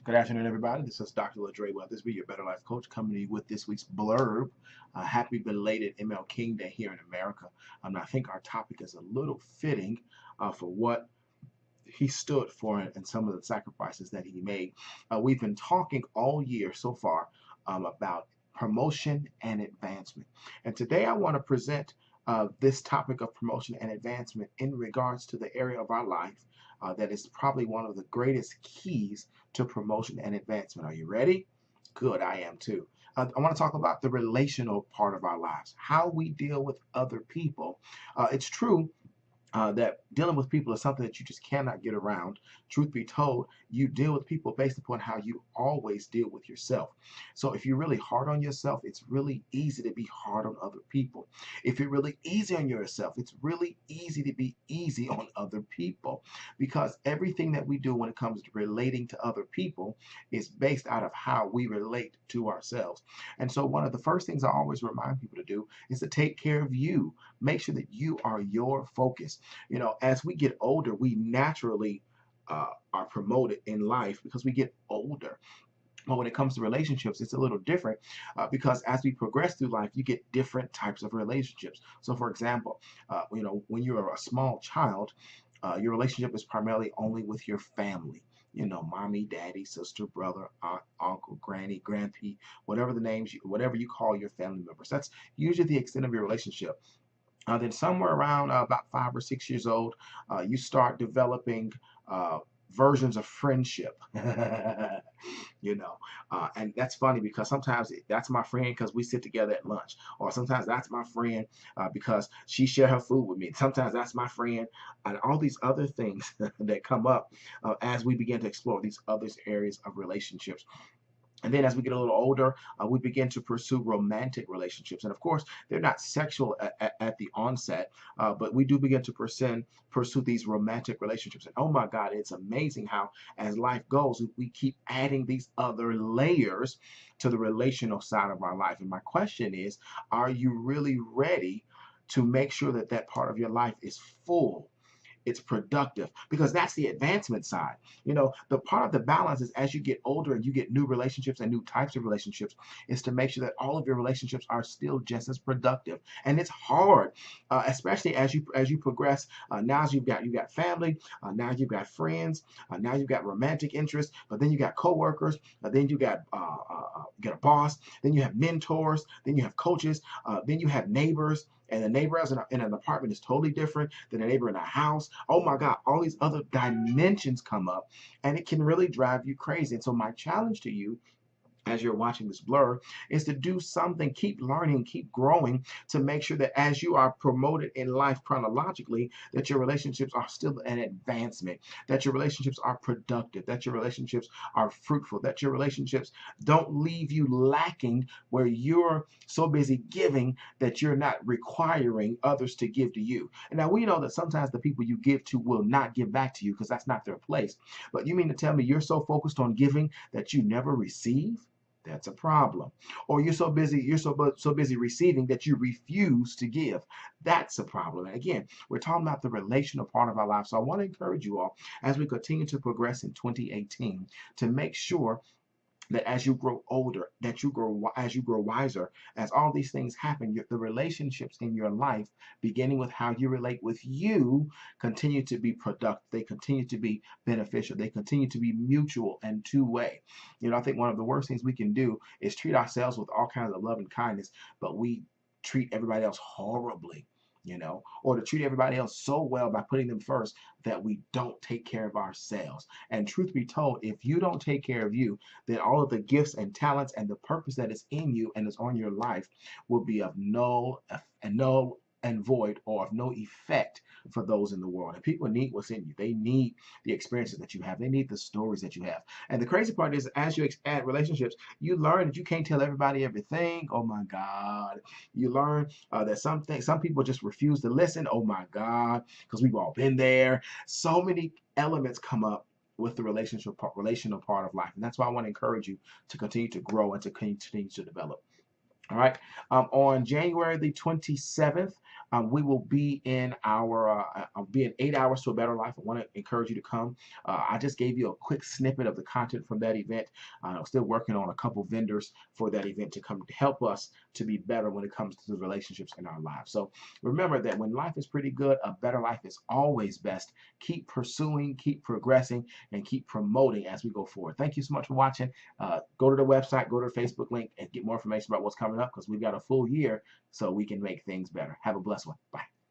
Good afternoon, everybody. This is Dr. LaDre Weathers, be your Better Life Coach, coming to you with this week's blurb. Happy belated ML King Day here in America. I think our topic is a little fitting for what he stood for and some of the sacrifices that he made. We've been talking all year so far about promotion and advancement. And today I want to present this topic of promotion and advancement in regards to the area of our life that is probably one of the greatest keys to promotion and advancement. Are you ready? Good, I am too. I want to talk about the relational part of our lives, how we deal with other people. It's true that dealing with people is something that you just cannot get around. Truth be told, you deal with people based upon how you always deal with yourself. So if you're really hard on yourself, it's really easy to be hard on other people. If you're really easy on yourself, it's really easy to be easy on other people, because everything that we do when it comes to relating to other people is based out of how we relate to ourselves. And so one of the first things I always remind people to do is to take care of you. Make sure that you are your focus. As we get older, we naturally are promoted in life because we get older. But when it comes to relationships, it's a little different because as we progress through life, you get different types of relationships. So, for example, when you're a small child, your relationship is primarily only with your family. Mommy, daddy, sister, brother, aunt, uncle, granny, grandpa, whatever the names, whatever you call your family members. That's usually the extent of your relationship. Then somewhere around about 5 or 6 years old, you start developing versions of friendship. And that's funny because sometimes that's my friend because we sit together at lunch, or sometimes that's my friend because she share her food with me. Sometimes that's my friend, and all these other things that come up as we begin to explore these other areas of relationships. And then as we get a little older, we begin to pursue romantic relationships. And of course, they're not sexual at the onset, but we do begin to pursue these romantic relationships. And oh my God, it's amazing how as life goes, we keep adding these other layers to the relational side of our life. And my question is, are you really ready to make sure that that part of your life is full? It's productive, because that's the advancement side. The part of the balance is as you get older and you get new relationships and new types of relationships, is to make sure that all of your relationships are still just as productive. And it's hard, especially as you progress. Now you've got family, now you've got friends, now you've got romantic interests, but then you got coworkers, then you got a boss, then you have mentors, then you have coaches, then you have neighbors. And the neighbor in an apartment is totally different than a neighbor in a house. Oh my God, all these other dimensions come up, and it can really drive you crazy. And so my challenge to you as you're watching this blur is to do something, keep learning, keep growing, to make sure that as you are promoted in life chronologically, that your relationships are still an advancement, that your relationships are productive, that your relationships are fruitful, that your relationships don't leave you lacking where you're so busy giving that you're not requiring others to give to you. And now we know that sometimes the people you give to will not give back to you because that's not their place. But you mean to tell me you're so focused on giving that you never receive? That's a problem. Or you're so busy receiving that you refuse to give. That's a problem. And again, we're talking about the relational part of our life. So I want to encourage you all as we continue to progress in 2018 to make sure that as you grow older, as you grow wiser, as all these things happen, the relationships in your life, beginning with how you relate with you, continue to be productive. They continue to be beneficial. They continue to be mutual and two-way. I think one of the worst things we can do is treat ourselves with all kinds of love and kindness, but we treat everybody else horribly. Or to treat everybody else so well by putting them first that we don't take care of ourselves. And truth be told, if you don't take care of you, then all of the gifts and talents and the purpose that is in you and is on your life will be of null and void, or of no effect for those in the world. And people need what's in you. They need the experiences that you have. They need the stories that you have. And the crazy part is, as you add relationships, you learn that you can't tell everybody everything. Oh my God. You learn that some people just refuse to listen. Oh my God, because we've all been there. So many elements come up with the relational part of life. And that's why I want to encourage you to continue to grow and to continue to develop. All right. On January the 27th, We will be in our be in 8 hours to a better life. I want to encourage you to come. I just gave you a quick snippet of the content from that event. I'm still working on a couple vendors for that event to come to help us to be better when it comes to the relationships in our lives. So remember that when life is pretty good, a better life is always best. Keep pursuing, keep progressing, and keep promoting as we go forward. Thank you so much for watching. Go to the website, go to the Facebook link, and get more information about what's coming up, because we've got a full year so we can make things better. Have a blessed one. Bye.